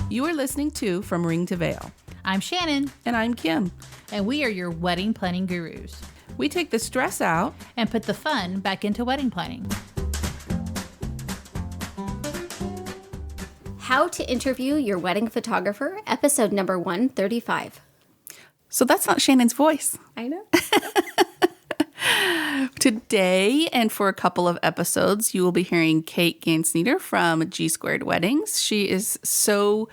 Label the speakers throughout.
Speaker 1: You are listening to From Ring to Veil.
Speaker 2: I'm Shannon.
Speaker 1: And I'm Kim.
Speaker 2: And we are your wedding planning gurus.
Speaker 1: We take the stress out
Speaker 2: and put the fun back into wedding planning.
Speaker 3: How to Interview Your Wedding Photographer, episode number 135.
Speaker 1: So that's not Shannon's voice.
Speaker 3: I know.
Speaker 1: Today, and for a couple of episodes, you will be hearing Kate Gansneder from GSquared Weddings. She is so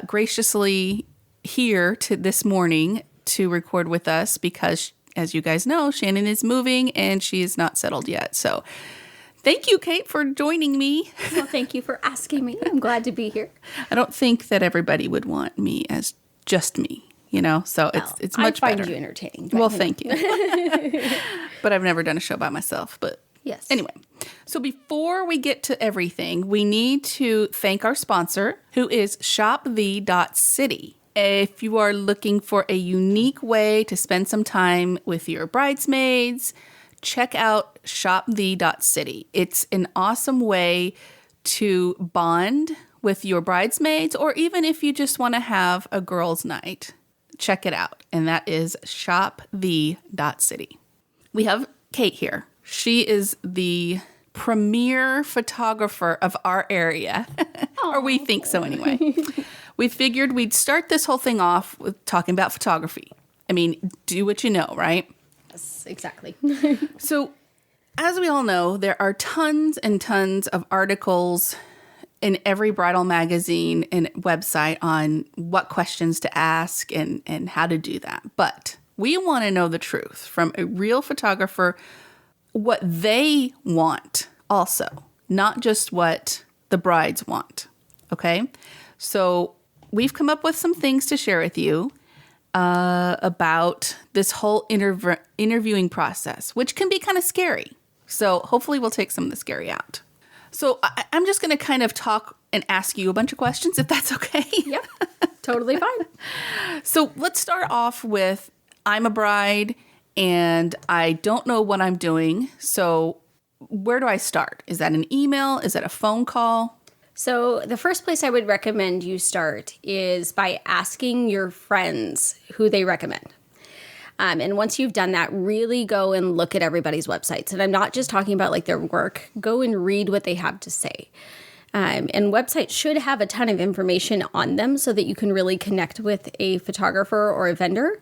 Speaker 1: graciously here this morning to record with us because, as you guys know, Shannon is moving and she is not settled yet. So thank you, Kate, for joining me.
Speaker 3: Well, thank you for asking me. I'm glad to be here.
Speaker 1: I don't think that everybody would want me as just me. So it's much better.
Speaker 3: I find you entertaining.
Speaker 1: Well, thank you. But I've never done a show by myself. But
Speaker 3: yes.
Speaker 1: Anyway, so before we get to everything, we need to thank our sponsor, who is shopthe.city. If you are looking for a unique way to spend some time with your bridesmaids, check out shopthe.city. It's an awesome way to bond with your bridesmaids, or even if you just want to have a girls' night. Check it out, and that is shopthe.city. We have Kate here. She is the premier photographer of our area, or we think so anyway. We figured we'd start this whole thing off with talking about photography. I mean, do what you know, right?
Speaker 3: Yes, exactly.
Speaker 1: So, as we all know, there are tons and tons of articles in every bridal magazine and website on what questions to ask and how to do that. But we want to know the truth from a real photographer, what they want also, not just what the brides want. Okay? So we've come up with some things to share with you about this whole interviewing process, which can be kind of scary. So hopefully we'll take some of the scary out. So I'm just going to kind of talk and ask you a bunch of questions, if that's okay.
Speaker 3: Yep, totally fine.
Speaker 1: So let's start off with, I'm a bride and I don't know what I'm doing. So where do I start? Is that an email? Is that a phone call?
Speaker 3: So the first place I would recommend you start is by asking your friends who they recommend. And once you've done that, really go and look at everybody's websites. And I'm not just talking about like their work. Go and read what they have to say. And websites should have a ton of information on them so that you can really connect with a photographer or a vendor.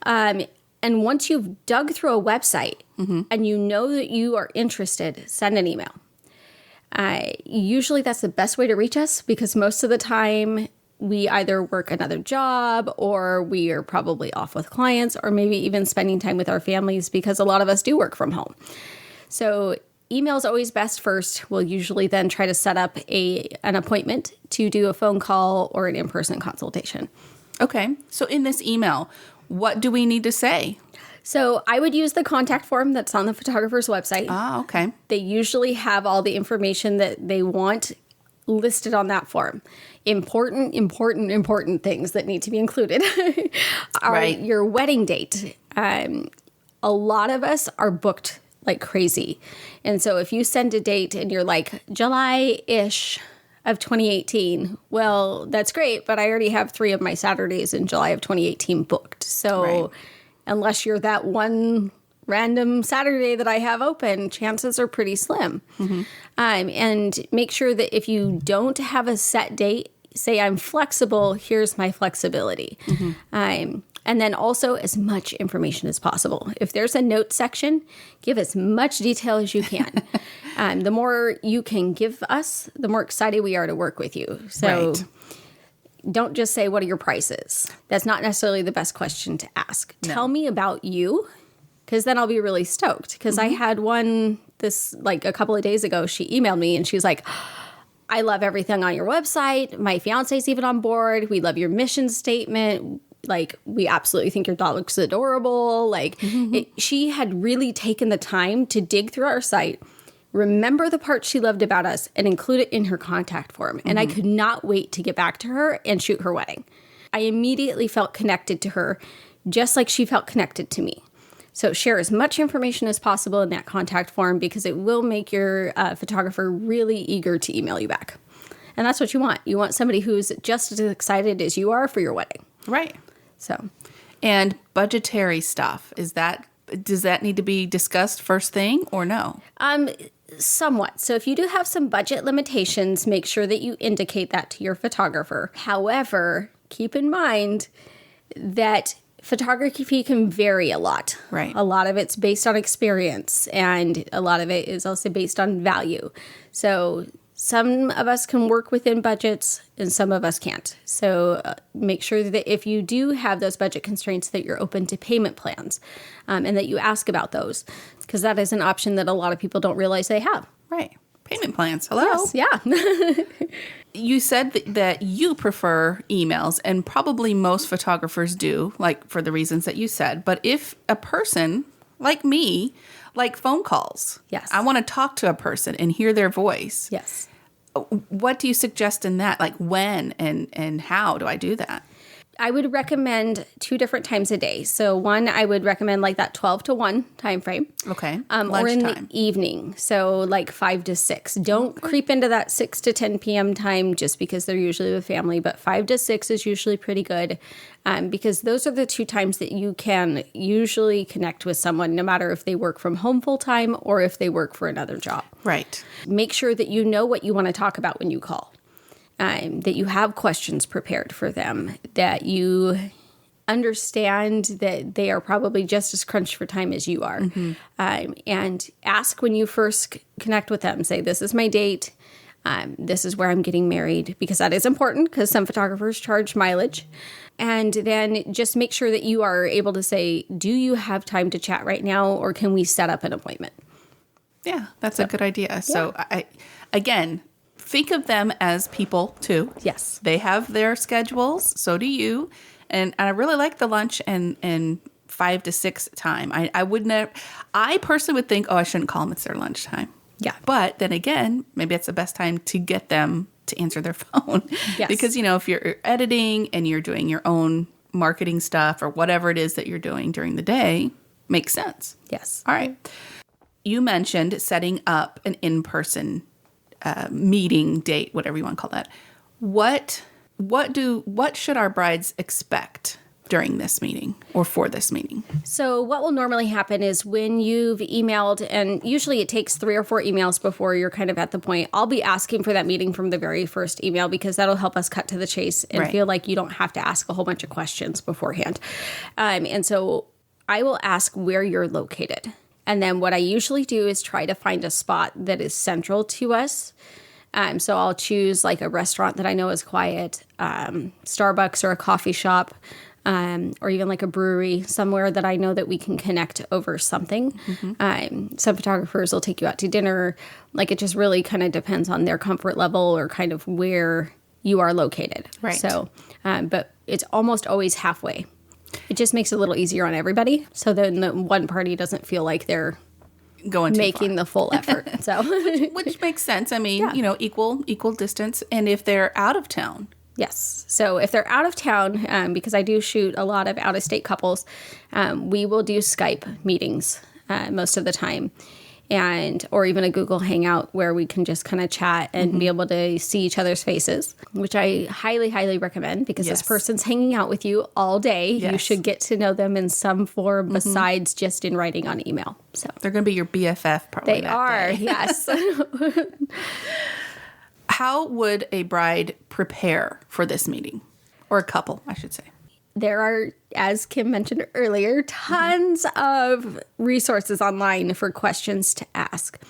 Speaker 3: And once you've dug through a website and you know that you are interested, send an email. Usually that's the best way to reach us because most of the time we either work another job or we are probably off with clients or maybe even spending time with our families because a lot of us do work from home. So email is always best first. We'll usually then try to set up an appointment to do a phone call or an in-person consultation.
Speaker 1: Okay. So in this email, what do we need to say?
Speaker 3: So I would use the contact form that's on the photographer's website.
Speaker 1: Ah, okay.
Speaker 3: They usually have all the information that they want listed on that form. Important things that need to be included are your wedding date. A lot of us are booked like crazy. And so if you send a date and you're like July-ish of 2018, well, that's great, but I already have 3 of my Saturdays in July of 2018 booked. So unless you're that one random Saturday that I have open, chances are pretty slim. And make sure that if you don't have a set date, say I'm flexible, here's my flexibility. And then also as much information as possible. If there's a note section, give as much detail as you can. The more you can give us, the more excited we are to work with you. So don't just say, what are your prices? That's not necessarily the best question to ask. No. Tell me about you. Because then I'll be really stoked. Because I had one like a couple of days ago. She emailed me and she was like, I love everything on your website. My fiance's even on board. We love your mission statement. Like, we absolutely think your dog looks adorable. Like, she had really taken the time to dig through our site, remember the parts she loved about us, and include it in her contact form. And I could not wait to get back to her and shoot her wedding. I immediately felt connected to her, just like she felt connected to me. So share as much information as possible in that contact form because it will make your photographer really eager to email you back. And that's what you want. You want somebody who's just as excited as you are for your wedding.
Speaker 1: Right.
Speaker 3: So,
Speaker 1: and budgetary stuff, does that need to be discussed first thing or no?
Speaker 3: Somewhat. So if you do have some budget limitations, make sure that you indicate that to your photographer. However, keep in mind that photography can vary a lot.
Speaker 1: Right.
Speaker 3: A lot of it's based on experience, and a lot of it is also based on value. So some of us can work within budgets and some of us can't. So make sure that if you do have those budget constraints, that you're open to payment plans, and that you ask about those, because that is an option that a lot of people don't realize they have.
Speaker 1: Right. Payment plans. Hello.
Speaker 3: Yes, yeah.
Speaker 1: You said that you prefer emails, and probably most photographers do, like for the reasons that you said. But if a person like me, like phone calls,
Speaker 3: yes,
Speaker 1: I want to talk to a person and hear their voice.
Speaker 3: Yes.
Speaker 1: What do you suggest in that? Like when and how do I do that?
Speaker 3: I would recommend 2 different times a day. So one, I would recommend like that 12 to 1 time frame.
Speaker 1: Okay.
Speaker 3: Or in the evening. So like 5 to 6. Don't creep into that 6 to 10 p.m. time just because they're usually with family. But 5 to 6 is usually pretty good, because those are the 2 times that you can usually connect with someone, no matter if they work from home full time or if they work for another job.
Speaker 1: Right.
Speaker 3: Make sure that you know what you want to talk about when you call. That you have questions prepared for them, that you understand that they are probably just as crunched for time as you are.
Speaker 1: Mm-hmm.
Speaker 3: And ask when you first connect with them. Say, this is my date. This is where I'm getting married, because that is important, because some photographers charge mileage. And then just make sure that you are able to say, do you have time to chat right now, or can we set up an appointment?
Speaker 1: Yeah, that's a good idea. Yeah. So again, think of them as people too.
Speaker 3: Yes.
Speaker 1: They have their schedules. So do you. And I really like the lunch and 5 to 6 time. I personally would think, I shouldn't call them. It's their lunchtime.
Speaker 3: Yeah.
Speaker 1: But then again, maybe it's the best time to get them to answer their phone.
Speaker 3: Yes.
Speaker 1: Because, if you're editing and you're doing your own marketing stuff or whatever it is that you're doing during the day, makes sense.
Speaker 3: Yes.
Speaker 1: All right. You mentioned setting up an in-person meeting date, whatever you want to call that. What should our brides expect during this meeting or for this meeting?
Speaker 3: So what will normally happen is when you've emailed, and usually it takes 3 or 4 emails before you're kind of at the point, I'll be asking for that meeting from the very first email, because that'll help us cut to the chase and feel like you don't have to ask a whole bunch of questions beforehand. And so I will ask where you're located. And then what I usually do is try to find a spot that is central to us. So I'll choose like a restaurant that I know is quiet, Starbucks or a coffee shop, or even like a brewery, somewhere that I know that we can connect over something. Mm-hmm. Some photographers will take you out to dinner. Like, it just really kind of depends on their comfort level or kind of where you are located.
Speaker 1: Right.
Speaker 3: So, but it's almost always halfway. It just makes it a little easier on everybody. So then the one party doesn't feel like they're
Speaker 1: going
Speaker 3: making the full effort. So,
Speaker 1: which makes sense. I mean, equal distance. And if they're out of town.
Speaker 3: Yes. So if they're out of town, because I do shoot a lot of out-of-state couples, we will do Skype meetings most of the time, or even a Google Hangout where we can just kind of chat and be able to see each other's faces, which I highly, highly recommend, because this person's hanging out with you all day. Yes. You should get to know them in some form besides just in writing on email. So
Speaker 1: they're going to be your BFF probably.
Speaker 3: They are, yes.
Speaker 1: How would a bride prepare for this meeting? Or a couple, I should say.
Speaker 3: There are, as Kim mentioned earlier, tons of resources online for questions to ask.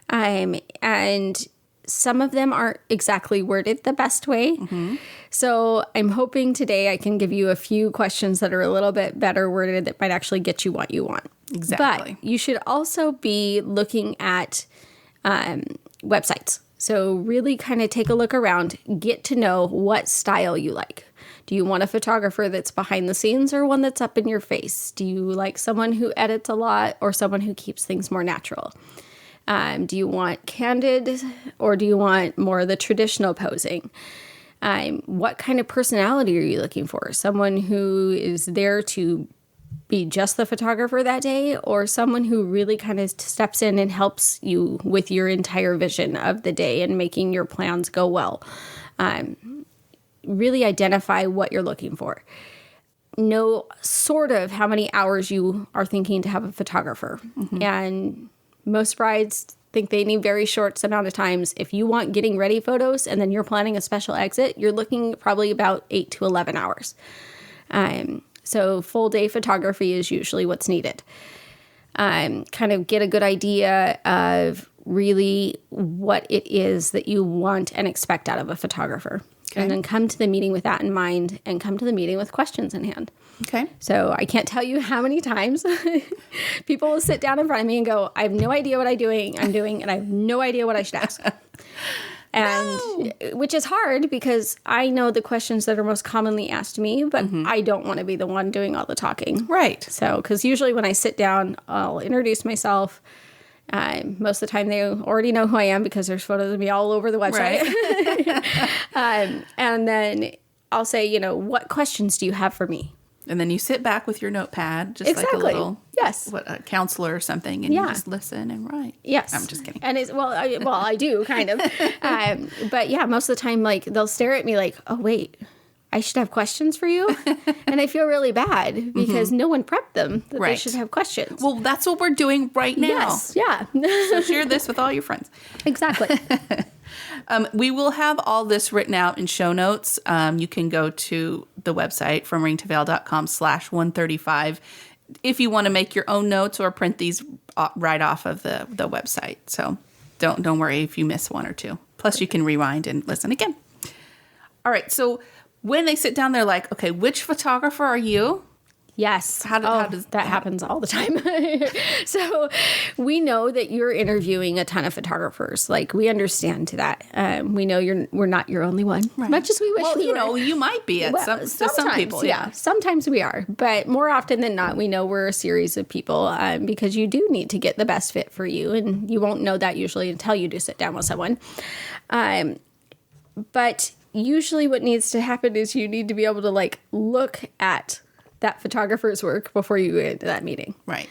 Speaker 3: And some of them aren't exactly worded the best way. Mm-hmm. So I'm hoping today I can give you a few questions that are a little bit better worded that might actually get you what you want.
Speaker 1: Exactly.
Speaker 3: But you should also be looking at websites. So really kind of take a look around, get to know what style you like. Do you want a photographer that's behind the scenes or one that's up in your face? Do you like someone who edits a lot or someone who keeps things more natural? Do you want candid or do you want more of the traditional posing? What kind of personality are you looking for? Someone who is there to be just the photographer that day or someone who really kind of steps in and helps you with your entire vision of the day and making your plans go well. Really identify what you're looking for. Know sort of how many hours you are thinking to have a photographer. And most brides think they need very short amount of times. If you want getting ready photos and then you're planning a special exit, you're looking probably about 8 to 11 hours. So full day photography is usually what's needed. Kind of get a good idea of really what it is that you want and expect out of a photographer. Okay. And then come to the meeting with that in mind and come to the meeting with questions in hand.
Speaker 1: Okay.
Speaker 3: So I can't tell you how many times people will sit down in front of me and go, I have no idea what I'm doing, and I have no idea what I should ask. And which is hard because I know the questions that are most commonly asked me, but I don't want to be the one doing all the talking.
Speaker 1: Right.
Speaker 3: So, because usually when I sit down, I'll introduce myself. Most of the time they already know who I am because there's photos of me all over the website. Right. And then I'll say, what questions do you have for me?
Speaker 1: And then you sit back with your notepad, just like a little a counselor or something, and you just listen and write.
Speaker 3: Yes.
Speaker 1: I'm just kidding.
Speaker 3: And it's, I do kind of. But yeah, most of the time, like, they'll stare at me like, oh, wait, I should have questions for you? And I feel really bad because no one prepped them that they should have questions.
Speaker 1: Well, that's what we're doing right now.
Speaker 3: Yes, yeah.
Speaker 1: So share this with all your friends.
Speaker 3: Exactly.
Speaker 1: We will have all this written out in show notes. You can go to the website from ringtoveil.com/135 if you want to make your own notes or print these right off of the website. So don't worry if you miss one or two. Plus, you can rewind and listen again. All right. So when they sit down, they're like, okay, which photographer are you?
Speaker 3: Yes.
Speaker 1: How does
Speaker 3: that happens all the time. So we know that you're interviewing a ton of photographers. Like, we understand to that. We know we're not your only one, much as we wish we were.
Speaker 1: You might be at some people.
Speaker 3: Yeah, sometimes we are. But more often than not, we know we're a series of people because you do need to get the best fit for you. And you won't know that usually until you do sit down with someone. But usually what needs to happen is you need to be able to look at that photographer's work before you go into that meeting.
Speaker 1: Right.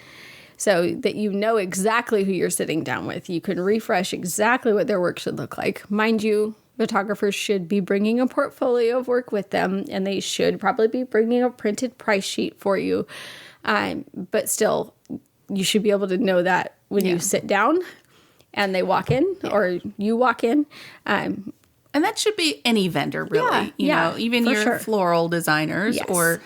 Speaker 3: So that you know exactly who you're sitting down with. You can refresh exactly what their work should look like. Mind you, photographers should be bringing a portfolio of work with them, and they should probably be bringing a printed price sheet for you. But still, you should be able to know that when you sit down and they walk in or you walk in. And
Speaker 1: that should be any vendor, really. You know, even your floral designers or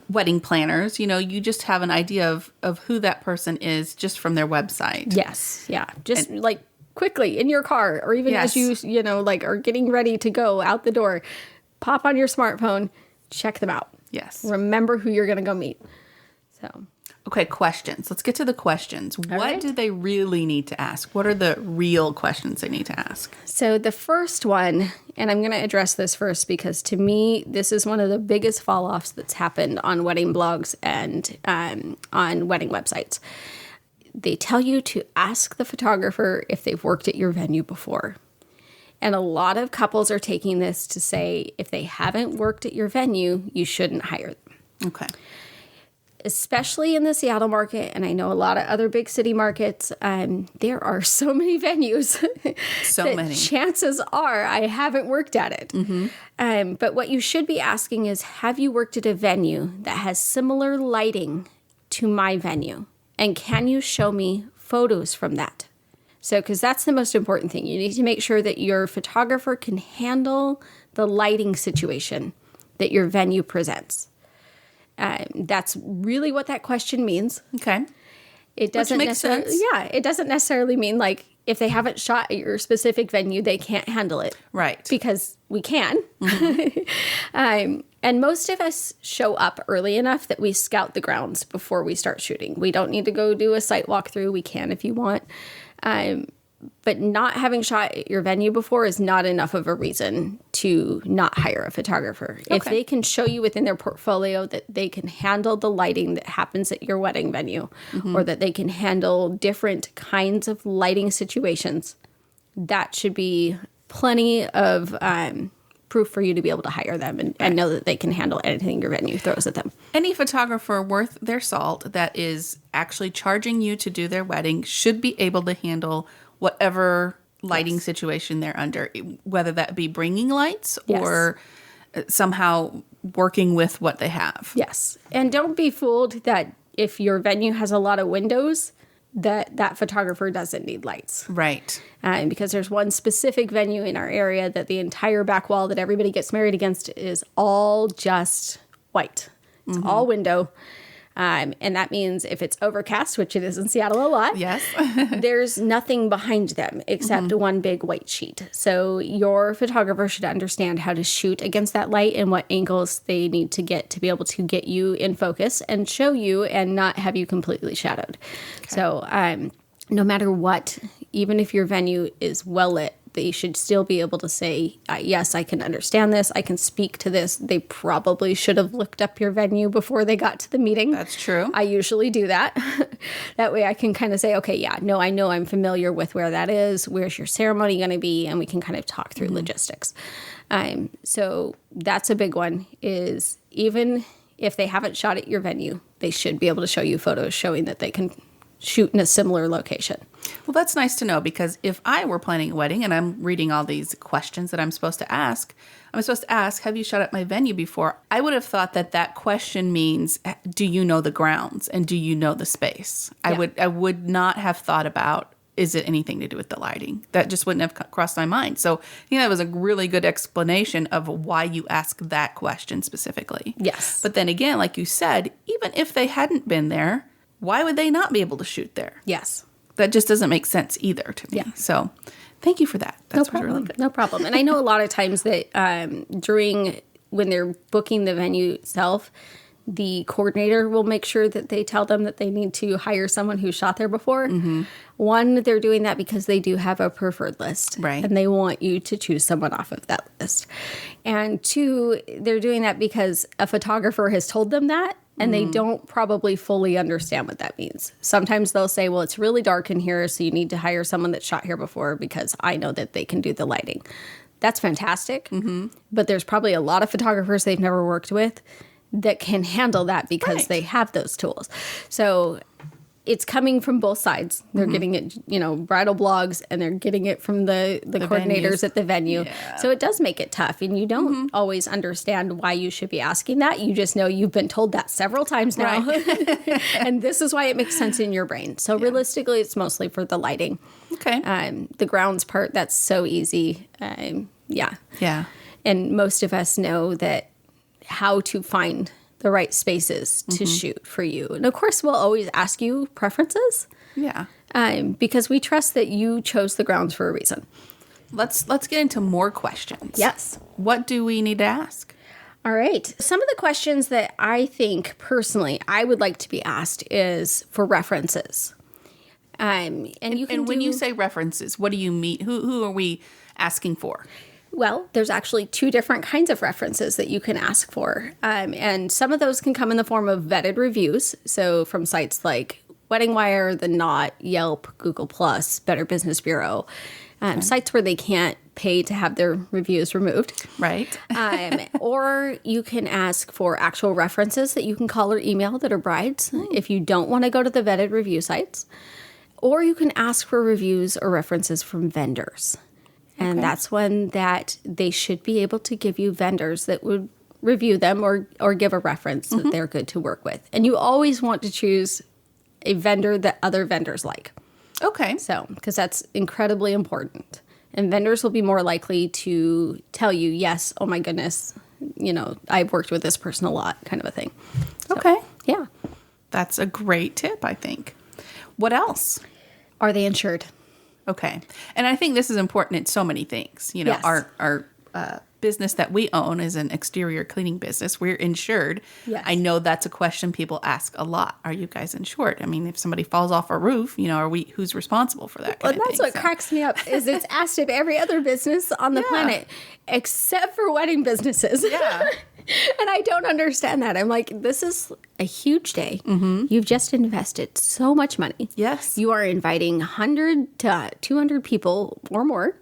Speaker 1: wedding planners, you just have an idea of who that person is just from their website.
Speaker 3: Yes. Yeah. Just quickly in your car or even as you are getting ready to go out the door, pop on your smartphone, check them out.
Speaker 1: Yes.
Speaker 3: Remember who you're going to go meet. So.
Speaker 1: Okay, questions. Let's get to the questions. What do they really need to ask? What are the real questions they need to ask?
Speaker 3: So the first one, and I'm going to address this first because to me, this is one of the biggest fall-offs that's happened on wedding blogs and on wedding websites. They tell you to ask the photographer if they've worked at your venue before. And a lot of couples are taking this to say, if they haven't worked at your venue, you shouldn't hire them.
Speaker 1: Okay.
Speaker 3: Especially in the Seattle market, and I know a lot of other big city markets, there are so many venues.
Speaker 1: So many.
Speaker 3: Chances are I haven't worked at it. Mm-hmm. But what you should be asking is, have you worked at a venue that has similar lighting to my venue? And can you show me photos from that? So, because that's the most important thing. You need to make sure that your photographer can handle the lighting situation that your venue presents. That's really what that question means.
Speaker 1: Okay.
Speaker 3: It doesn't necessarily, it doesn't necessarily mean if they haven't shot at your specific venue, they can't handle it.
Speaker 1: Right.
Speaker 3: Because we can. Mm-hmm. And most of us show up early enough that we scout the grounds before we start shooting. We don't need to go do a site walkthrough. We can if you want. But not having shot at your venue before is not enough of a reason to not hire a photographer. Okay. If they can show you within their portfolio that they can handle the lighting that happens at your wedding venue, or that they can handle different kinds of lighting situations, that should be plenty of proof for you to be able to hire them and know that they can handle anything your venue throws at them.
Speaker 1: Any photographer worth their salt that is actually charging you to do their wedding should be able to handle whatever lighting situation they're under, whether that be bringing lights or somehow working with what they have.
Speaker 3: Yes. And don't be fooled that if your venue has a lot of windows, that photographer doesn't need lights.
Speaker 1: Right.
Speaker 3: Because there's one specific venue in our area that the entire back wall that everybody gets married against is all just white. It's all window. And that means if it's overcast, which it is in Seattle a lot,
Speaker 1: Yes.
Speaker 3: there's nothing behind them except one big white sheet. So your photographer should understand how to shoot against that light and what angles they need to get to be able to get you in focus and show you and not have you completely shadowed. Okay. So no matter what, even if your venue is well lit, they should still be able to say, yes, I can understand this. I can speak to this. They probably should have looked up your venue before they got to the meeting.
Speaker 1: That's true.
Speaker 3: I usually do that. That way I can kind of say, okay, yeah, no, I know I'm familiar with where that is. Where's your ceremony going to be? And we can kind of talk through logistics. So that's a big one, is even if they haven't shot at your venue, they should be able to show you photos showing that they can shoot in a similar location.
Speaker 1: Well, that's nice to know, because if I were planning a wedding and I'm reading all these questions that I'm supposed to ask, have you shot at my venue before? I would have thought that question means, do you know the grounds and do you know the space?
Speaker 3: Yeah.
Speaker 1: I would not have thought about, is it anything to do with the lighting? That just wouldn't have crossed my mind. So, that was a really good explanation of why you ask that question specifically.
Speaker 3: Yes.
Speaker 1: But then again, like you said, even if they hadn't been there, why would they not be able to shoot there?
Speaker 3: Yes.
Speaker 1: That just doesn't make sense either to me.
Speaker 3: Yeah.
Speaker 1: So thank you for that. That's really good.
Speaker 3: No problem. And I know a lot of times that when they're booking the venue itself, the coordinator will make sure that they tell them that they need to hire someone who shot there before. Mm-hmm. One, they're doing that because they do have a preferred list.
Speaker 1: Right.
Speaker 3: And they want you to choose someone off of that list. And two, they're doing that because a photographer has told them that. And they don't probably fully understand what that means. Sometimes they'll say, well, it's really dark in here, so you need to hire someone that shot here before because I know that they can do the lighting. That's fantastic. Mm-hmm. But there's probably a lot of photographers they've never worked with that can handle that because they have those tools. So it's coming from both sides. They're getting it, bridal blogs, and they're getting it from the coordinators
Speaker 1: venues
Speaker 3: at the venue.
Speaker 1: Yeah.
Speaker 3: So it does make it tough, and you don't always understand why you should be asking that. You just know you've been told that several times now,
Speaker 1: Right.
Speaker 3: and this is why it makes sense in your brain. So realistically, it's mostly for the lighting.
Speaker 1: Okay.
Speaker 3: The grounds part, that's so easy. Yeah. And most of us know that how to find the right spaces to shoot for you. And of course, we'll always ask you preferences.
Speaker 1: Yeah.
Speaker 3: Because we trust that you chose the grounds for a reason.
Speaker 1: Let's get into more questions.
Speaker 3: Yes.
Speaker 1: What do we need to ask?
Speaker 3: All right. Some of the questions that I think personally I would like to be asked is for references. And
Speaker 1: when you say references, what do you mean? Who are we asking for?
Speaker 3: Well, there's actually two different kinds of references that you can ask for. And some of those can come in the form of vetted reviews. So from sites like Wedding Wire, TheKnot, Yelp, Google+, Better Business Bureau. Sites where they can't pay to have their reviews removed.
Speaker 1: Right.
Speaker 3: Or you can ask for actual references that you can call or email that are brides if you don't want to go to the vetted review sites. Or you can ask for reviews or references from vendors. And that's one that they should be able to give you vendors that would review them or give a reference that they're good to work with. And you always want to choose a vendor that other vendors like.
Speaker 1: Okay.
Speaker 3: So, because that's incredibly important. And vendors will be more likely to tell you, yes, oh my goodness, I've worked with this person a lot, kind of a thing. So,
Speaker 1: okay.
Speaker 3: Yeah.
Speaker 1: That's a great tip, I think. What else?
Speaker 3: Are they insured?
Speaker 1: Okay. And I think this is important in so many things.
Speaker 3: Yes.
Speaker 1: Our business that we own is an exterior cleaning business. We're insured.
Speaker 3: Yes.
Speaker 1: I know that's a question people ask a lot. Are you guys insured? I mean, if somebody falls off a roof, who's responsible for that kind of
Speaker 3: that's
Speaker 1: thing?
Speaker 3: what cracks me up is it's asked of every other business on the planet except for wedding businesses.
Speaker 1: Yeah.
Speaker 3: And I don't understand that. I'm like, this is a huge day. Mm-hmm. You've just invested so much money.
Speaker 1: Yes.
Speaker 3: You are inviting 100 to 200 people or more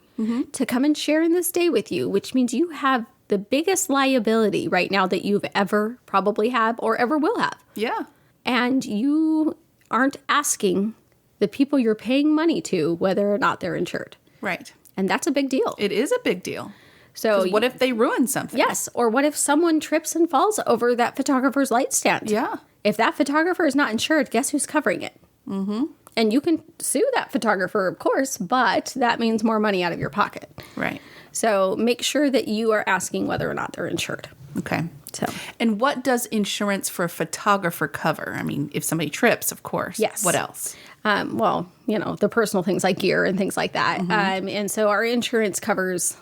Speaker 3: to come and share in this day with you, which means you have the biggest liability right now that you've ever probably have or ever will have.
Speaker 1: Yeah.
Speaker 3: And you aren't asking the people you're paying money to whether or not they're insured.
Speaker 1: Right.
Speaker 3: And that's a big deal.
Speaker 1: It is a big deal.
Speaker 3: So
Speaker 1: 'Cause what if they ruin something?
Speaker 3: Yes. Or what if someone trips and falls over that photographer's light stand?
Speaker 1: Yeah.
Speaker 3: If that photographer is not insured, guess who's covering it? Mm-hmm. And you can sue that photographer, of course, but that means more money out of your pocket.
Speaker 1: Right.
Speaker 3: So make sure that you are asking whether or not they're insured.
Speaker 1: Okay.
Speaker 3: So,
Speaker 1: And what does insurance for a photographer cover? I mean, if somebody trips, of course.
Speaker 3: Yes.
Speaker 1: What else?
Speaker 3: well, the personal things like gear and things like that. And so our insurance covers,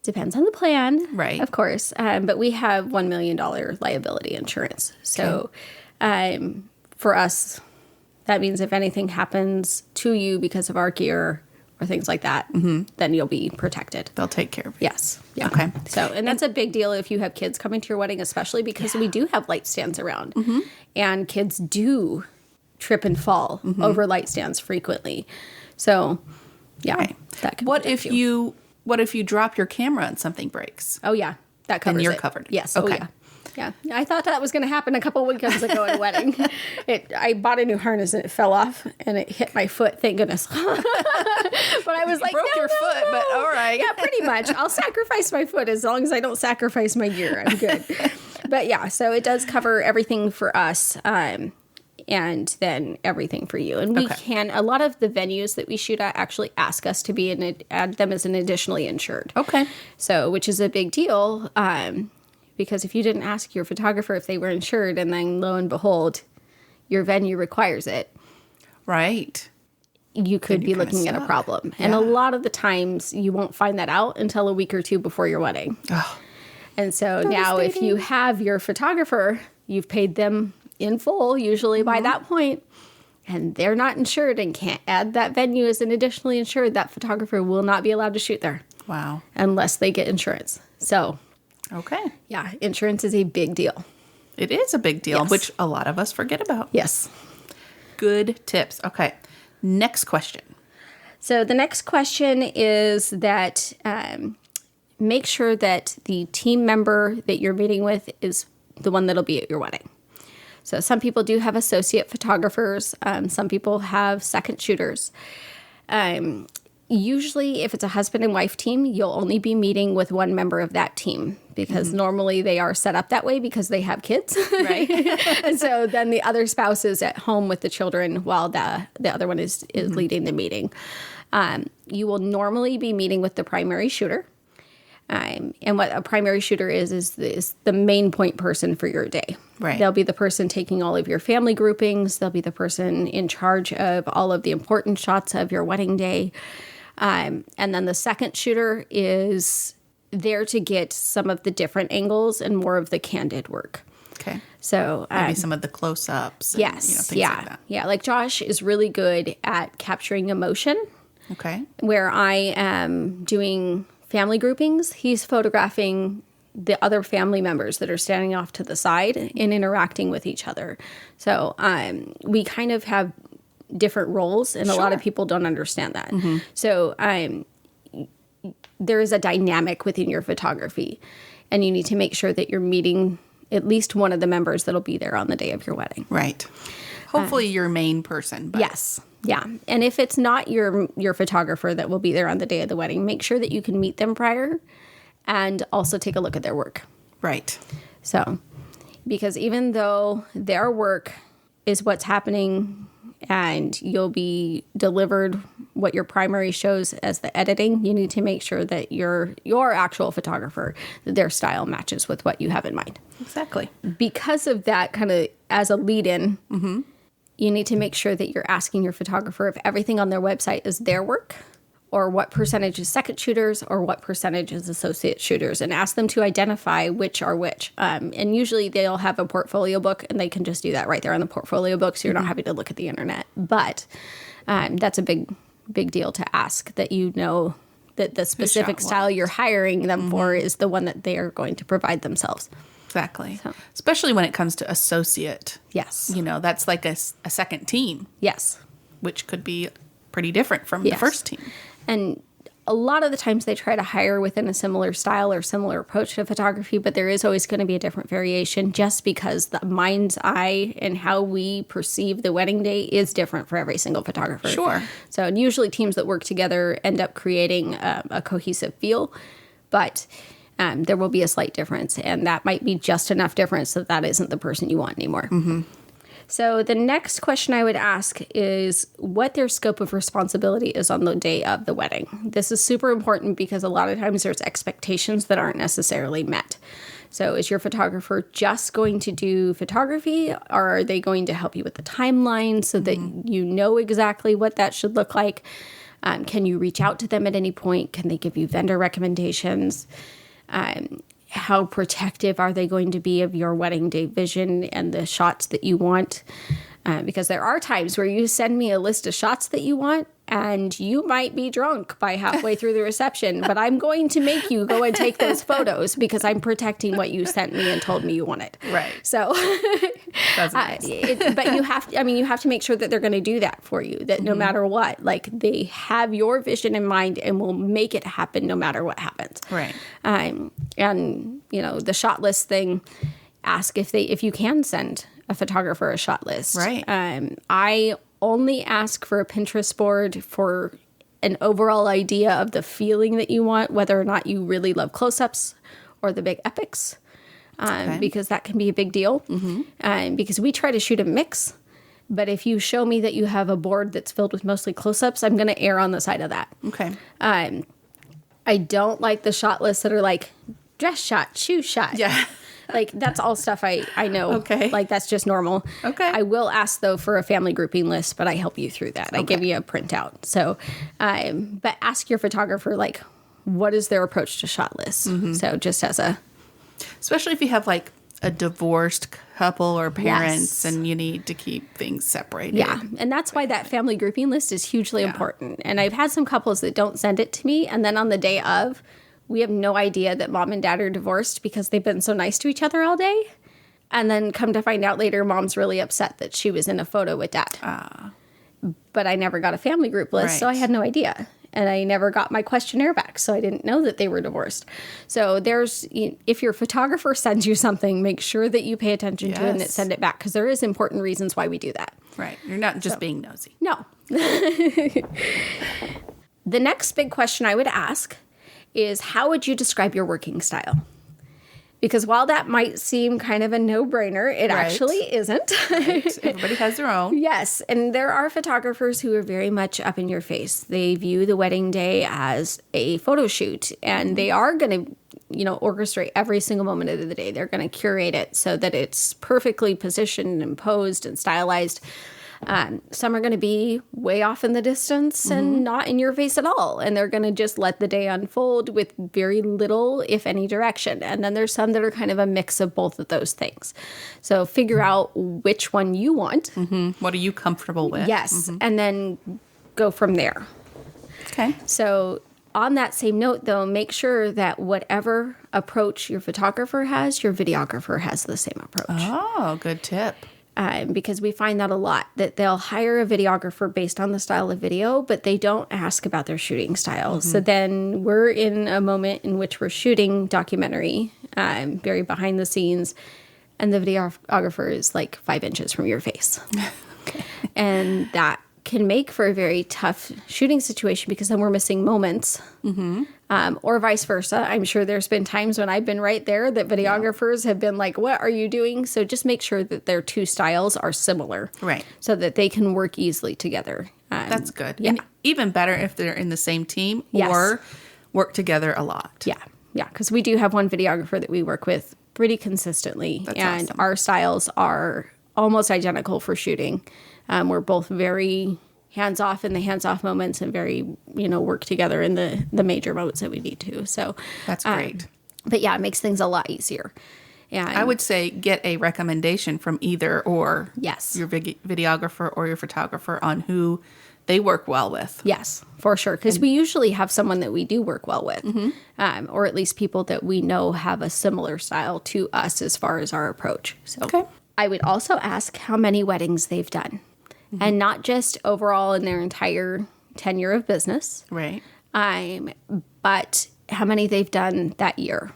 Speaker 3: depends on the plan.
Speaker 1: Right.
Speaker 3: Of course. But we have $1 million liability insurance. So for us, that means if anything happens to you because of our gear or things like that, then you'll be protected.
Speaker 1: They'll take care of you.
Speaker 3: Yes. Yeah.
Speaker 1: Okay.
Speaker 3: So, and that's a big deal if you have kids coming to your wedding, especially because we do have light stands around. And kids do trip and fall over light stands frequently. So, yeah.
Speaker 1: Right.
Speaker 3: That can
Speaker 1: What
Speaker 3: protect
Speaker 1: if you drop your camera and something breaks?
Speaker 3: Oh, yeah. That covers
Speaker 1: Then you're
Speaker 3: it.
Speaker 1: covered.
Speaker 3: Yes.
Speaker 1: Okay.
Speaker 3: Oh, yeah. Yeah, I thought that was going to happen a couple weekends ago at a wedding. I bought a new harness and it fell off and it hit my foot. Thank goodness. But I was like,
Speaker 1: broke your foot, but all right.
Speaker 3: Yeah, pretty much. I'll sacrifice my foot as long as I don't sacrifice my gear. I'm good. But yeah, so it does cover everything for us. And then everything for you. And we can, a lot of the venues that we shoot at actually ask us to add them as an additionally insured.
Speaker 1: Okay.
Speaker 3: So, which is a big deal. Because if you didn't ask your photographer if they were insured and then lo and behold, your venue requires it,
Speaker 1: Right.
Speaker 3: you could be looking at a problem. And a lot of the times you won't find that out until a week or two before your wedding.
Speaker 1: Oh,
Speaker 3: And so now if you have your photographer, you've paid them in full, usually by that point, and they're not insured and can't add that venue as an additionally insured, that photographer will not be allowed to shoot there
Speaker 1: wow.
Speaker 3: unless they get insurance. So,
Speaker 1: Okay.
Speaker 3: yeah, insurance is a big deal.
Speaker 1: It is a big deal,
Speaker 3: Yes.
Speaker 1: which a lot of us forget about.
Speaker 3: Yes.
Speaker 1: Good tips. Okay. Next question.
Speaker 3: So the next question is that make sure that the team member that you're meeting with is the one that'll be at your wedding. So some people do have associate photographers. Some people have second shooters. Usually, if it's a husband and wife team, you'll only be meeting with one member of that team because normally they are set up that way because they have kids.
Speaker 1: Right.
Speaker 3: And so then the other spouse is at home with the children while the other one is leading the meeting. You will normally be meeting with the primary shooter. And what a primary shooter is the main point person for your day.
Speaker 1: Right.
Speaker 3: They'll be the person taking all of your family groupings. They'll be the person in charge of all of the important shots of your wedding day. And then the second shooter is there to get some of the different angles and more of the candid work.
Speaker 1: Okay.
Speaker 3: So
Speaker 1: Maybe some of the close-ups. And,
Speaker 3: yes,
Speaker 1: things like that.
Speaker 3: yeah. Like Josh is really good at capturing emotion.
Speaker 1: Okay.
Speaker 3: Where I am doing family groupings, he's photographing the other family members that are standing off to the side and interacting with each other. So we kind of have different roles, and a lot of people don't understand that. So there is a dynamic within your photography, and you need to make sure that you're meeting at least one of the members that'll be there on the day of your wedding.
Speaker 1: Right. Hopefully your main person. But
Speaker 3: Yes. Yeah. And if it's not your photographer that will be there on the day of the wedding, make sure that you can meet them prior and also take a look at their work.
Speaker 1: Right.
Speaker 3: So, because even though their work is what's happening and you'll be delivered what your primary shows as the editing, you need to make sure that your actual photographer, that their style matches with what you have in mind.
Speaker 1: Exactly.
Speaker 3: Because of that, kind of as a lead-in, you need to make sure that you're asking your photographer if everything on their website is their work, or what percentage is second shooters, or what percentage is associate shooters, and ask them to identify which are which. And usually they'll have a portfolio book, and they can just do that right there on the portfolio book, so you're not having to look at the internet. But that's a big deal to ask, that you know that the specific style you're hiring them for is the one that they are going to provide themselves.
Speaker 1: Exactly. Especially when it comes to associate.
Speaker 3: Yes.
Speaker 1: That's like a second team,
Speaker 3: Yes.
Speaker 1: which could be pretty different from the first team.
Speaker 3: And a lot of the times they try to hire within a similar style or similar approach to photography, but there is always going to be a different variation just because the mind's eye and how we perceive the wedding day is different for every single photographer.
Speaker 1: Sure.
Speaker 3: So usually teams that work together end up creating a cohesive feel, but there will be a slight difference, and that might be just enough difference that isn't the person you want anymore. Mm-hmm. So the next question I would ask is what their scope of responsibility is on the day of the wedding. This is super important because a lot of times there's expectations that aren't necessarily met. So is your photographer just going to do photography, or are they going to help you with the timeline so that you know exactly what that should look like? Can you reach out to them at any point? Can they give you vendor recommendations? How protective are they going to be of your wedding day vision and the shots that you want? Because there are times where you send me a list of shots that you want, and you might be drunk by halfway through the reception, but I'm going to make you go and take those photos because I'm protecting what you sent me and told me you wanted.
Speaker 1: Right.
Speaker 3: So,
Speaker 1: That's nice.
Speaker 3: But you have to make sure that they're going to do that for you, that no matter what, like they have your vision in mind and will make it happen no matter what happens.
Speaker 1: Right.
Speaker 3: And, the shot list thing, ask if you can send a photographer a shot list.
Speaker 1: Right.
Speaker 3: I only ask for a Pinterest board for an overall idea of the feeling that you want, whether or not you really love close-ups or the big epics, because that can be a big deal. Because we try to shoot a mix, but if you show me that you have a board that's filled with mostly close-ups, I'm going to err on the side of that.
Speaker 1: Okay.
Speaker 3: I don't like the shot lists that are like dress shot, shoe shot.
Speaker 1: Yeah.
Speaker 3: Like, that's all stuff I know.
Speaker 1: Okay.
Speaker 3: Like, that's just normal.
Speaker 1: Okay.
Speaker 3: I will ask, though, for a family grouping list, but I help you through that. I give you a printout. So, but ask your photographer, like, what is their approach to shot lists? So, just as a...
Speaker 1: Especially if you have, like, a divorced couple or parents
Speaker 3: Yes.
Speaker 1: and you need to keep things separated.
Speaker 3: Yeah, and that's why that family grouping list is hugely important. And I've had some couples that don't send it to me, and then on the day of... we have no idea that mom and dad are divorced because they've been so nice to each other all day. And then come to find out later, mom's really upset that she was in a photo with dad. But I never got a family group list, so I
Speaker 1: Right.
Speaker 3: had no idea. And I never got my questionnaire back, so I didn't know that they were divorced. So if your photographer sends you something, make sure that you pay attention to it and
Speaker 1: Yes.
Speaker 3: send it back, because there is important reasons why we do that.
Speaker 1: Right. You're not just being nosy.
Speaker 3: No. The next big question I would ask is, how would you describe your working style? Because while that might seem kind of a no-brainer, it
Speaker 1: Right.
Speaker 3: actually isn't.
Speaker 1: Right. Everybody has their own.
Speaker 3: Yes, and there are photographers who are very much up in your face. They view the wedding day as a photo shoot, and they are going to, orchestrate every single moment of the day. They're going to curate it so that it's perfectly positioned and posed and stylized. Some are going to be way off in the distance and not in your face at all. And they're going to just let the day unfold with very little, if any, direction. And then there's some that are kind of a mix of both of those things. So figure out which one you want.
Speaker 1: What are you comfortable with?
Speaker 3: Yes. And then go from there.
Speaker 1: Okay.
Speaker 3: So on that same note, though, make sure that whatever approach your photographer has, your videographer has the same approach.
Speaker 1: Oh, good tip.
Speaker 3: Because we find that a lot, that they'll hire a videographer based on the style of video, but they don't ask about their shooting style. So then we're in a moment in which we're shooting documentary, very behind the scenes, and the videographer is like 5 inches from your face. And that can make for a very tough shooting situation because then we're missing moments. Or vice versa. I'm sure there's been times when I've been right there that videographers have been like, what are you doing? So just make sure that their two styles are similar.
Speaker 1: Right.
Speaker 3: So that they can work easily together.
Speaker 1: That's good.
Speaker 3: Yeah.
Speaker 1: And even better if they're in the same team
Speaker 3: Yes.
Speaker 1: or work together a lot.
Speaker 3: Yeah. Yeah. Because we do have one videographer that we work with pretty consistently.
Speaker 1: That's
Speaker 3: and
Speaker 1: awesome.
Speaker 3: our styles are almost identical for shooting. We're both very hands-off in the hands-off moments and very, work together in the major moments that we need to. So
Speaker 1: That's great.
Speaker 3: But yeah, it makes things a lot easier. And
Speaker 1: I would say get a recommendation from either or
Speaker 3: Yes.
Speaker 1: your videographer or your photographer on who they work well with.
Speaker 3: Yes, for sure. Because we usually have someone that we do work well with, or at least people that we know have a similar style to us as far as our approach. So
Speaker 1: Okay.
Speaker 3: I would also ask how many weddings they've done, and not just overall in their entire tenure of business.
Speaker 1: Right.
Speaker 3: but how many they've done that year.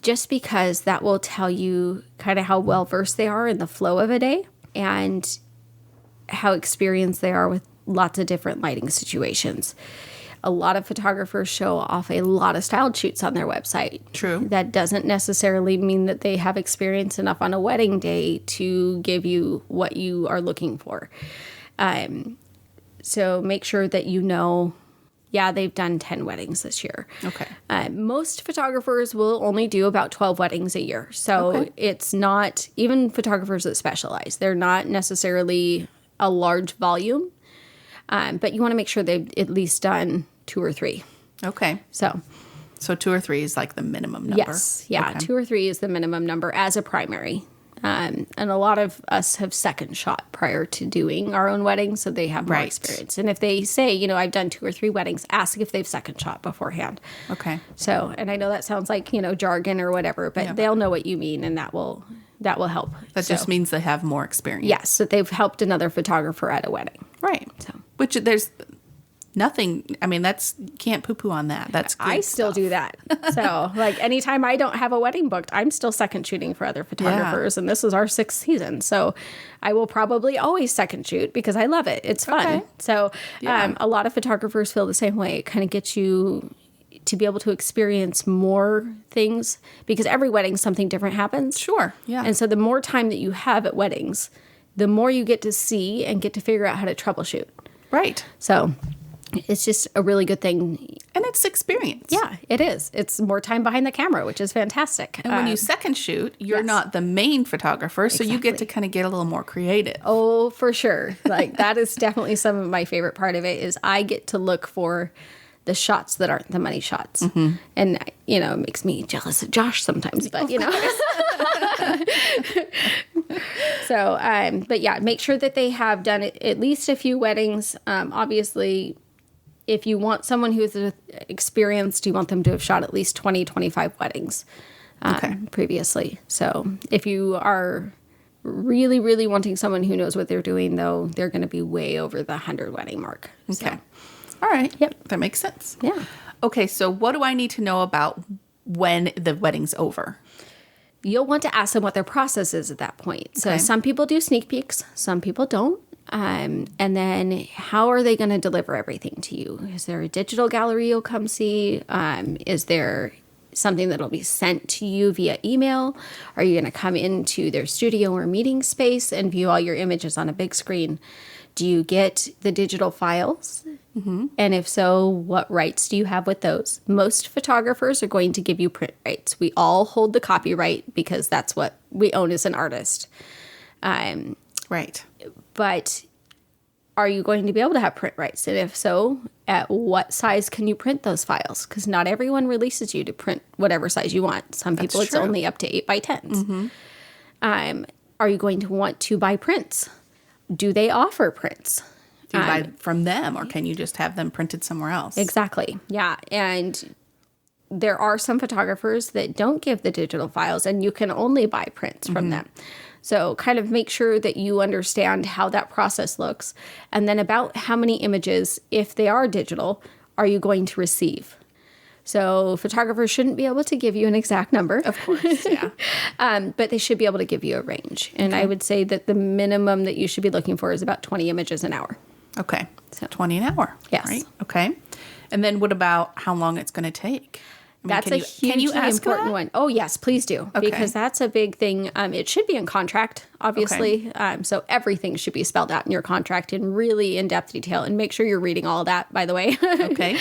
Speaker 3: Just because that will tell you kind of how well versed they are in the flow of a day and how experienced they are with lots of different lighting situations. A lot of photographers show off a lot of styled shoots on their website.
Speaker 1: True.
Speaker 3: That doesn't necessarily mean that they have experience enough on a wedding day to give you what you are looking for. So make sure that you know, they've done 10 weddings this year.
Speaker 1: Okay.
Speaker 3: Most photographers will only do about 12 weddings a year. So it's not, even photographers that specialize, they're not necessarily a large volume. But you want to make sure they've at least done 2 or 3.
Speaker 1: Okay.
Speaker 3: So
Speaker 1: 2 or 3 is like the minimum number.
Speaker 3: yes. Yeah.
Speaker 1: Okay.
Speaker 3: 2 or 3 is the minimum number as a primary. And a lot of us have second shot prior to doing our own wedding, so they have more experience. And if they say, I've done 2 or 3 weddings, ask if they've second shot beforehand.
Speaker 1: Okay.
Speaker 3: So, and I know that sounds like, jargon or whatever, but they'll know what you mean, and that will help.
Speaker 1: That just means they have more experience.
Speaker 3: Yes, that they've helped another photographer at a wedding.
Speaker 1: Right.
Speaker 3: So,
Speaker 1: which there's nothing, that's, can't poo-poo on that. That's good
Speaker 3: I still
Speaker 1: stuff.
Speaker 3: do that. So, like, anytime I don't have a wedding booked, I'm still second shooting for other photographers. And this is our 6th season. So I will probably always second shoot because I love it. It's fun.
Speaker 1: Okay.
Speaker 3: So a lot of photographers feel the same way. It kind of gets you to be able to experience more things because every wedding, something different happens.
Speaker 1: Sure. Yeah.
Speaker 3: And so the more time that you have at weddings, the more you get to see and get to figure out how to troubleshoot.
Speaker 1: Right.
Speaker 3: So it's just a really good thing.
Speaker 1: And it's experience.
Speaker 3: Yeah, it is. It's more time behind the camera, which is fantastic.
Speaker 1: And when you second shoot, you're not the main photographer, so you get to kind of get a little more creative.
Speaker 3: Oh, for sure. Like that is definitely some of my favorite part of it is I get to look for the shots that aren't the money shots. Mm-hmm. And, it makes me jealous of Josh sometimes, but, So, but yeah, make sure that they have done at least a few weddings. Obviously, if you want someone who's experienced, you want them to have shot at least 20, 25 weddings previously. So if you are really, really wanting someone who knows what they're doing, though, they're going to be way over the 100 wedding mark.
Speaker 1: Okay.
Speaker 3: So.
Speaker 1: All right.
Speaker 3: Yep.
Speaker 1: That makes sense.
Speaker 3: Yeah.
Speaker 1: Okay, so what do I need to know about when the wedding's over?
Speaker 3: You'll want to ask them what their process is at that point. So some people do sneak peeks, some people don't. And then how are they going to deliver everything to you? Is there a digital gallery you'll come see? Is there something that'll be sent to you via email? Are you going to come into their studio or meeting space and view all your images on a big screen? Do you get the digital files? Mm-hmm. And if so, what rights do you have with those? Most photographers are going to give you print rights. We all hold the copyright because that's what we own as an artist.
Speaker 1: Right.
Speaker 3: But are you going to be able to have print rights? And if so, at what size can you print those files? Because not everyone releases you to print whatever size you want. Some people, it's only up to 8x10s. Mm-hmm. Are you going to want to buy prints? Do they offer prints?
Speaker 1: Do you buy from them, or can you just have them printed somewhere else?
Speaker 3: Exactly. Yeah. And there are some photographers that don't give the digital files, and you can only buy prints from them. So kind of make sure that you understand how that process looks. And then about how many images, if they are digital, are you going to receive? So photographers shouldn't be able to give you an exact number.
Speaker 1: Of course, yeah.
Speaker 3: But they should be able to give you a range. And I would say that the minimum that you should be looking for is about 20 images an hour.
Speaker 1: Okay. So 20 an hour.
Speaker 3: Yes.
Speaker 1: Right? Okay. And then what about how long it's going to take?
Speaker 3: That's a hugely important one. Oh, yes, please do.
Speaker 1: Okay.
Speaker 3: Because that's a big thing. It should be in contract, obviously. Okay. So everything should be spelled out in your contract in really in-depth detail. And make sure you're reading all of that, by the way.
Speaker 1: Okay.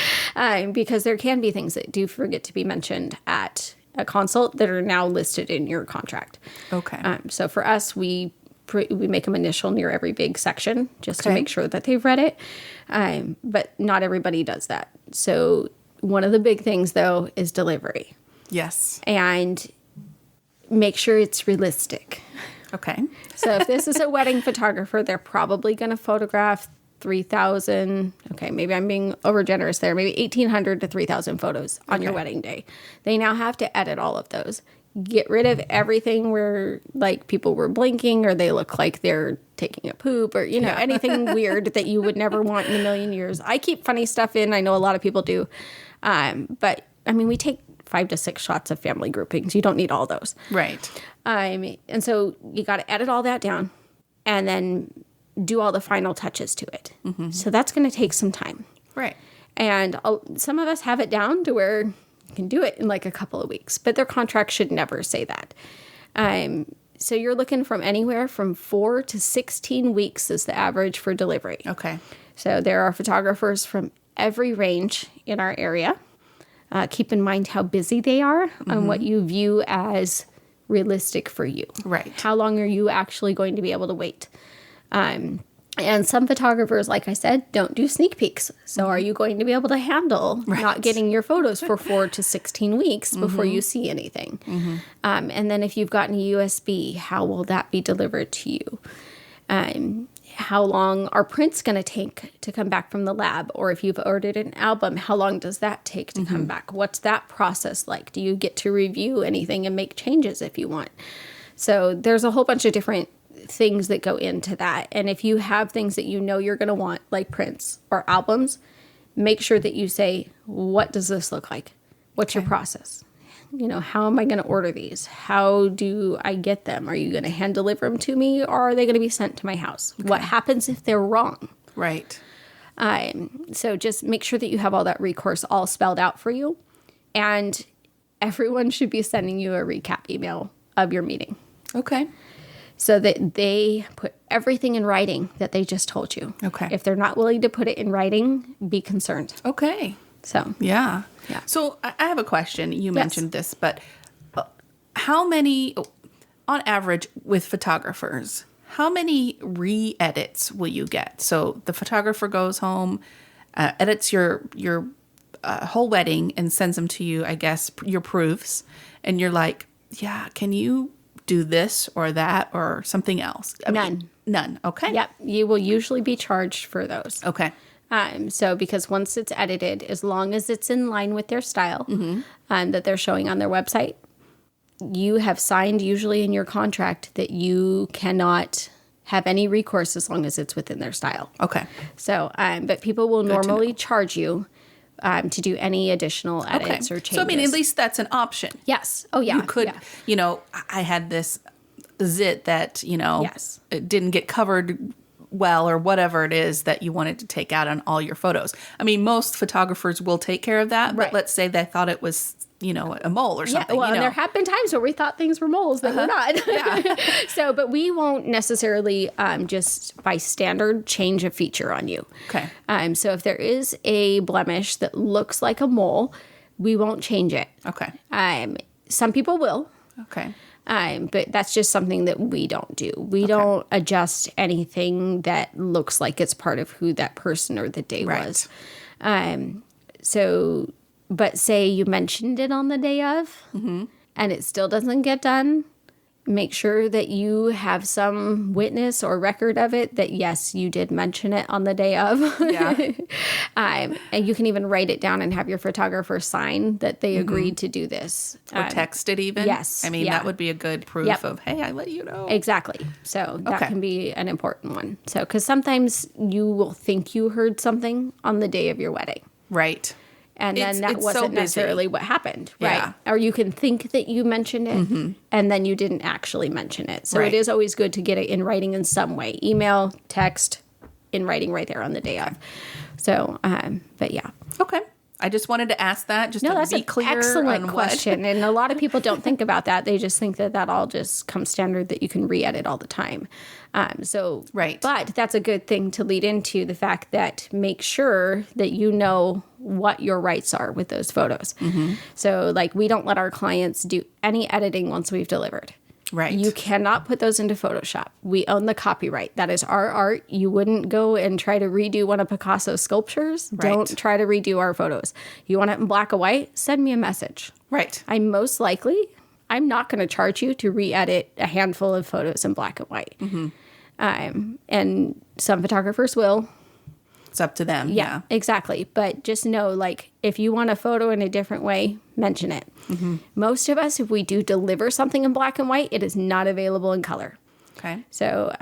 Speaker 3: Because there can be things that do forget to be mentioned at a consult that are now listed in your contract.
Speaker 1: Okay.
Speaker 3: So for us, we make them initial near every big section just to make sure that they've read it. But not everybody does that. So one of the big things, though, is delivery.
Speaker 1: Yes.
Speaker 3: And make sure it's realistic.
Speaker 1: Okay.
Speaker 3: So if this is a wedding photographer, they're probably going to photograph 3,000. Okay, maybe I'm being overgenerous there. Maybe 1,800 to 3,000 photos on your wedding day. They now have to edit all of those, get rid of everything where like people were blinking or they look like they're taking a poop or, anything weird that you would never want in a million years. I keep funny stuff in. I know a lot of people do. But I mean, we take 5 to 6 shots of family groupings. You don't need all those.
Speaker 1: Right.
Speaker 3: And so you got to edit all that down and then do all the final touches to it. So that's going to take some time.
Speaker 1: Right.
Speaker 3: And some of us have it down to where you can do it in like a couple of weeks, but their contract should never say that. So you're looking from anywhere from 4 to 16 weeks is the average for delivery.
Speaker 1: Okay.
Speaker 3: So there are photographers from every range in our area. Keep in mind how busy they are and what you view as realistic for you.
Speaker 1: Right.
Speaker 3: How long are you actually going to be able to wait? And some photographers, like I said, don't do sneak peeks. So are you going to be able to handle not getting your photos for 4 to 16 weeks before you see anything? And then if you've gotten a USB, how will that be delivered to you? How long are prints going to take to come back from the lab? Or if you've ordered an album, how long does that take to come back? What's that process like? Do you get to review anything and make changes if you want? So there's a whole bunch of different things that go into that. And if you have things that you know you're going to want, like prints or albums, make sure that you say, what does this look like? What's your process? How am I going to order these? How do I get them? Are you going to hand deliver them to me, or are they going to be sent to my house? Okay. What happens if they're wrong?
Speaker 1: Right.
Speaker 3: So just make sure that you have all that recourse all spelled out for you. And everyone should be sending you a recap email of your meeting.
Speaker 1: Okay.
Speaker 3: So that they put everything in writing that they just told you.
Speaker 1: Okay.
Speaker 3: If they're not willing to put it in writing, be concerned.
Speaker 1: Okay.
Speaker 3: So.
Speaker 1: Yeah. So I have a question. You mentioned this, but how many, on average with photographers, how many re-edits will you get? So the photographer goes home, edits your whole wedding and sends them to you, I guess, your proofs. And you're like, yeah, can you do this or that or something else?
Speaker 3: None.
Speaker 1: Okay.
Speaker 3: Yep. You will usually be charged for those.
Speaker 1: Okay.
Speaker 3: So because once it's edited, as long as it's in line with their style that they're showing on their website, you have signed usually in your contract that you cannot have any recourse as long as it's within their style.
Speaker 1: Okay.
Speaker 3: So, but people will normally charge you to do any additional edits or changes.
Speaker 1: So, I mean, at least that's an option.
Speaker 3: Yes. Oh, yeah.
Speaker 1: You could, I had this zit that, it didn't get covered well or whatever it is that you wanted to take out on all your photos. I mean, most photographers will take care of that, but let's say they thought it was, a mole or something.
Speaker 3: Yeah, well, and there have been times where we thought things were moles that were not. Yeah. But we won't necessarily just by standard change a feature on you.
Speaker 1: Okay.
Speaker 3: So if there is a blemish that looks like a mole, we won't change it.
Speaker 1: Okay.
Speaker 3: Some people will.
Speaker 1: Okay.
Speaker 3: But that's just something that we don't do. We don't adjust anything that looks like it's part of who that person or the day was. But say you mentioned it on the day of and it still doesn't get done, make sure that you have some witness or record of it that, yes, you did mention it on the day of. Yeah. And you can even write it down and have your photographer sign that they agreed to do this.
Speaker 1: Or text it even?
Speaker 3: Yes.
Speaker 1: I mean, that would be a good proof of, hey, I let you know.
Speaker 3: Exactly. So that can be an important one. So, because sometimes you will think you heard something on the day of your wedding.
Speaker 1: Right.
Speaker 3: And then that wasn't necessarily what happened, right? Yeah. Or you can think that you mentioned it, and then you didn't actually mention it. So it is always good to get it in writing in some way. Email, text, in writing right there on the day of. So, but yeah.
Speaker 1: Okay. I just wanted to ask that just to be clear.
Speaker 3: That's an excellent question. And a lot of people don't think about that. They just think that all just comes standard, that you can re-edit all the time.
Speaker 1: Right.
Speaker 3: But that's a good thing to lead into the fact that make sure that you know what your rights are with those photos. So like we don't let our clients do any editing once we've delivered.
Speaker 1: Right.
Speaker 3: You cannot put those into Photoshop. We own the copyright. That is our art. You wouldn't go and try to redo one of Picasso's sculptures. Right. Don't try to redo our photos. You want it in black and white? Send me a message.
Speaker 1: Right.
Speaker 3: I'm not going to charge you to re-edit a handful of photos in black and white. And some photographers will.
Speaker 1: It's up to them.
Speaker 3: Yeah, exactly. But just know, like, if you want a photo in a different way, mention it. Most of us, if we do deliver something in black and white, it is not available in color.
Speaker 1: Okay.
Speaker 3: So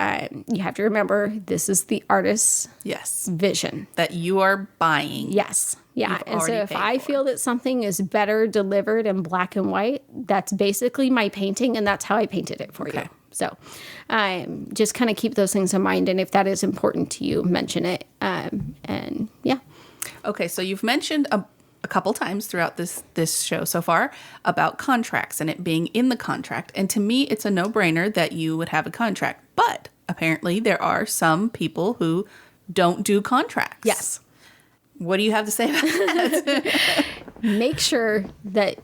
Speaker 3: you have to remember, this is the artist's vision.
Speaker 1: That you are buying.
Speaker 3: Yes. Yeah.
Speaker 1: You've
Speaker 3: And so
Speaker 1: already
Speaker 3: if
Speaker 1: paid
Speaker 3: I
Speaker 1: for.
Speaker 3: feel that something is better delivered in black and white, that's basically my painting, and that's how I painted it for you. So just kind of keep those things in mind. And if that is important to you, mention it. And yeah.
Speaker 1: Okay, so you've mentioned a couple times throughout this show so far about contracts and it being in the contract. And to me, it's a no-brainer that you would have a contract. But apparently there are some people who don't do contracts.
Speaker 3: Yes.
Speaker 1: What do you have to say about that?
Speaker 3: Make sure that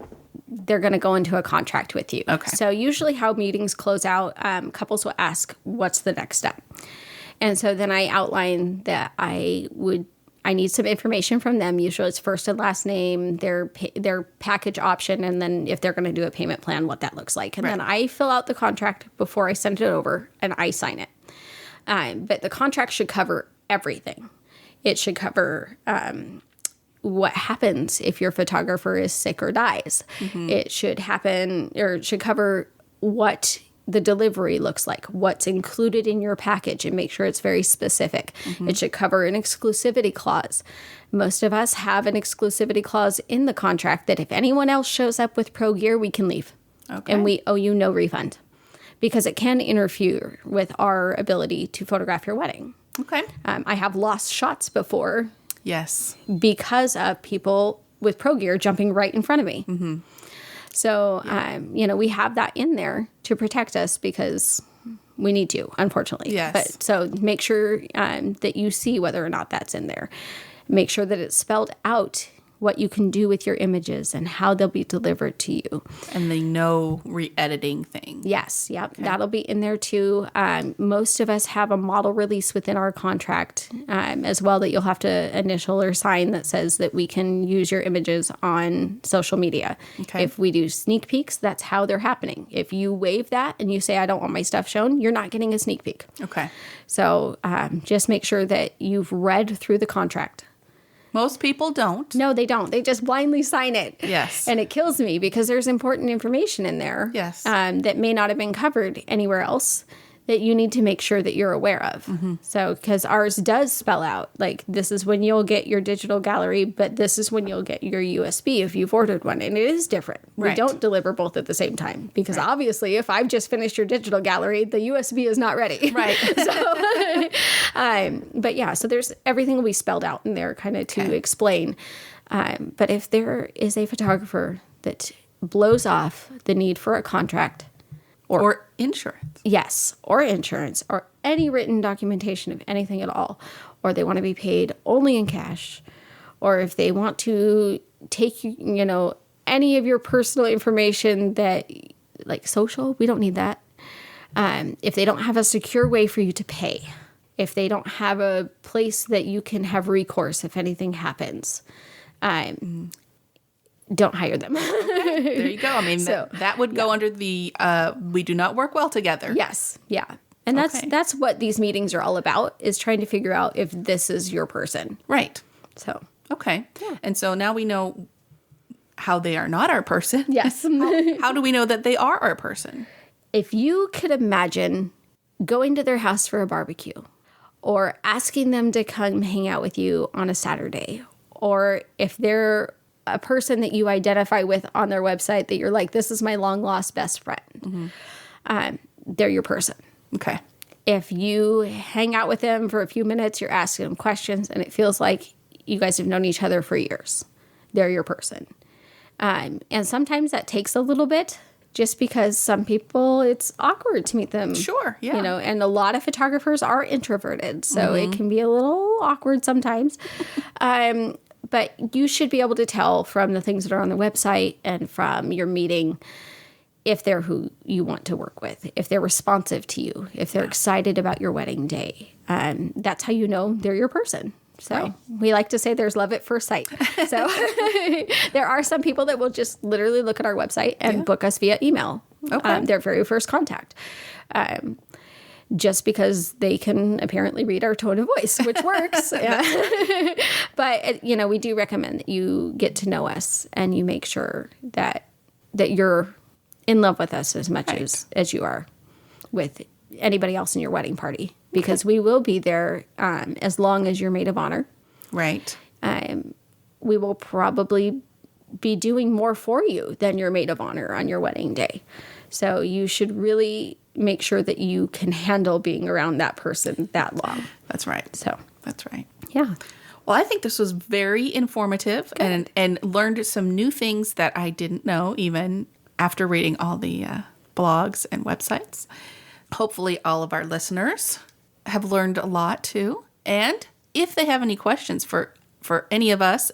Speaker 3: they're going to go into a contract with you.
Speaker 1: Okay.
Speaker 3: So usually how meetings close out, couples will ask, what's the next step? And so then I outline that I need some information from them. Usually it's first and last name, their package option, and then if they're going to do a payment plan, what that looks like. And then I fill out the contract before I send it over, and I sign it. But the contract should cover everything. It should cover what happens if your photographer is sick or dies. It should cover what the delivery looks like, what's included in your package, and make sure it's very specific. It should cover an exclusivity clause. Most of us have an exclusivity clause in the contract that if anyone else shows up with pro gear, we can leave.
Speaker 1: Okay.
Speaker 3: And we owe you no refund because it can interfere with our ability to photograph your wedding.
Speaker 1: Okay.
Speaker 3: I have lost shots before
Speaker 1: Yes.
Speaker 3: because of people with pro gear jumping right in front of me. So, we have that in there to protect us because we need to, unfortunately.
Speaker 1: Yes.
Speaker 3: But so make sure that you see whether or not that's in there. Make sure that it's spelled out what you can do with your images and how they'll be delivered to you.
Speaker 1: And the no re-editing thing.
Speaker 3: Yes, yep, that'll be in there too. Most of us have a model release within our contract as well that you'll have to initial or sign that says that we can use your images on social media.
Speaker 1: Okay.
Speaker 3: If we do sneak peeks, that's how they're happening. If you waive that and you say, I don't want my stuff shown, you're not getting a sneak peek.
Speaker 1: Okay.
Speaker 3: So just make sure that you've read through the contract.
Speaker 1: Most people don't.
Speaker 3: No, they don't. They just blindly sign it.
Speaker 1: Yes.
Speaker 3: And it kills me because there's important information in there
Speaker 1: Yes.
Speaker 3: that may not have been covered anywhere else that you need to make sure that you're aware of. So, because ours does spell out, like, this is when you'll get your digital gallery, but this is when you'll get your USB if you've ordered one. And it is different. We
Speaker 1: Right.
Speaker 3: don't deliver both at the same time because obviously if I've just finished your digital gallery, the USB is not ready.
Speaker 1: Right.
Speaker 3: But yeah, so there's everything will be spelled out in there kind of to explain. But if there is a photographer that blows off the need for a contract,
Speaker 1: Or insurance.
Speaker 3: yes, or insurance, or any written documentation of anything at all, or they want to be paid only in cash, or if they want to take, any of your personal information that, like social, we don't need that. If they don't have a secure way for you to pay, if they don't have a place that you can have recourse if anything happens, don't hire them.
Speaker 1: There you go. I mean,
Speaker 3: So,
Speaker 1: that would go under the we do not work well together.
Speaker 3: Yes, yeah. And
Speaker 1: Okay.
Speaker 3: that's what these meetings are all about, is trying to figure out if this is your person.
Speaker 1: Right.
Speaker 3: So,
Speaker 1: Okay. And so now we know how they are not our person.
Speaker 3: yes.
Speaker 1: How do we know that they are our person?
Speaker 3: If you could imagine going to their house for a barbecue, or asking them to come hang out with you on a Saturday, or if they're a person that you identify with on their website that you're like, this is my long lost best friend, they're your person.
Speaker 1: Okay.
Speaker 3: If you hang out with them for a few minutes, you're asking them questions, and it feels like you guys have known each other for years, they're your person. And sometimes that takes a little bit, just because some people, it's awkward to meet them.
Speaker 1: Sure, yeah.
Speaker 3: And a lot of photographers are introverted, so it can be a little awkward sometimes. But you should be able to tell from the things that are on the website and from your meeting if they're who you want to work with, if they're responsive to you, if they're excited about your wedding day. That's how you know they're your person. So we like to say there's love at first sight. So there are some people that will just literally look at our website and book us via email.
Speaker 1: Okay.
Speaker 3: Their very first contact. just because they can apparently read our tone of voice, which works. But, we do recommend that you get to know us and you make sure that you're in love with us as much as you are with anybody else in your wedding party, because we will be there as long as you're maid of honor.
Speaker 1: Right.
Speaker 3: We will probably be doing more for you than your maid of honor on your wedding day. So you should really make sure that you can handle being around that person that long.
Speaker 1: That's right.
Speaker 3: So
Speaker 1: that's right.
Speaker 3: Yeah.
Speaker 1: Well, I think this was very informative and learned some new things that I didn't know even after reading all the blogs and websites. Hopefully all of our listeners have learned a lot too. And if they have any questions for any of us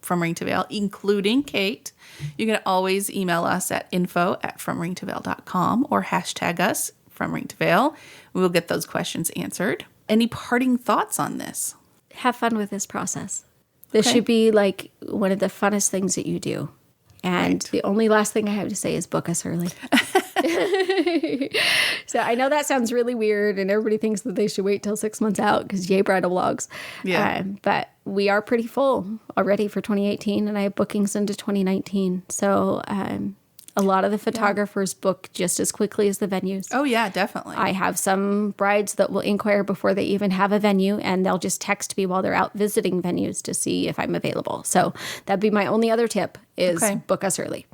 Speaker 1: From Ring to Veil, including Kate, you can always email us at info@fromringtoveil.com or hashtag us From Ring to Veil. We will get those questions answered. Any parting thoughts on this?
Speaker 3: Have fun with this process. This should be like one of the funnest things that you do. And the only last thing I have to say is book us early. So I know that sounds really weird and everybody thinks that they should wait till 6 months out because yay bridal vlogs.
Speaker 1: Yeah.
Speaker 3: But we are pretty full already for 2018 and I have bookings into 2019. So a lot of the photographers book just as quickly as the venues.
Speaker 1: Oh, yeah, definitely.
Speaker 3: I have some brides that will inquire before they even have a venue, and they'll just text me while they're out visiting venues to see if I'm available. So that'd be my only other tip is book us early.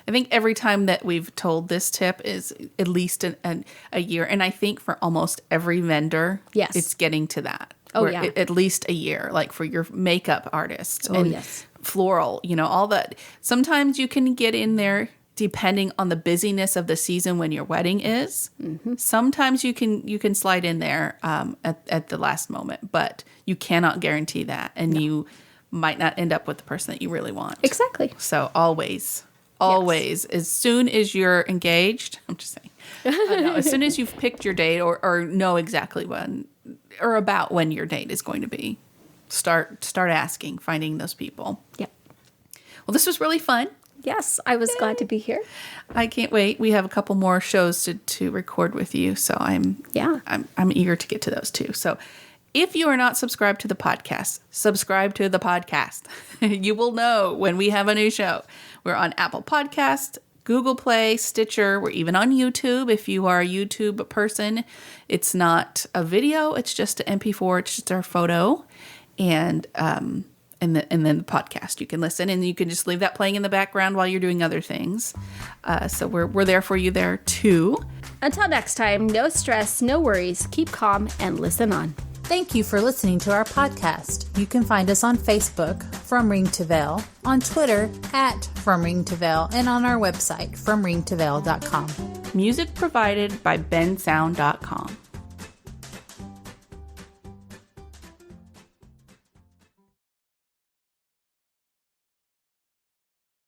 Speaker 1: I think every time that we've told this tip is at least a year. And I think for almost every vendor, it's getting to that.
Speaker 3: Oh, yeah.
Speaker 1: At least a year, like for your makeup artists
Speaker 3: Oh,
Speaker 1: and
Speaker 3: yes.
Speaker 1: floral, all that. Sometimes you can get in there depending on the busyness of the season when your wedding is. Mm-hmm. Sometimes you can slide in there at the last moment, but you cannot guarantee that. And you might not end up with the person that you really want.
Speaker 3: Exactly.
Speaker 1: So always, as soon as you're engaged, I'm just saying, as soon as you've picked your date or know exactly when or about when your date is going to be, start asking, finding those people.
Speaker 3: Yep.
Speaker 1: Well, this was really fun.
Speaker 3: Yes, I was glad to be here.
Speaker 1: I can't wait. We have a couple more shows to record with you, so I'm eager to get to those too. So if you are not subscribed to the podcast, subscribe to the podcast. You will know when we have a new show. We're on Apple Podcast, Google Play, Stitcher. We're even on YouTube. If you are a YouTube person, it's not a video. It's just an MP4. It's just our photo. And then the podcast, you can listen and you can just leave that playing in the background while you're doing other things. So we're there for you there too.
Speaker 3: Until next time, no stress, no worries. Keep calm and listen on.
Speaker 2: Thank you for listening to our podcast. You can find us on Facebook, From Ring to Veil, on Twitter, @From Ring to Veil, and on our website, FromRingToVeil.com.
Speaker 1: Music provided by bensound.com.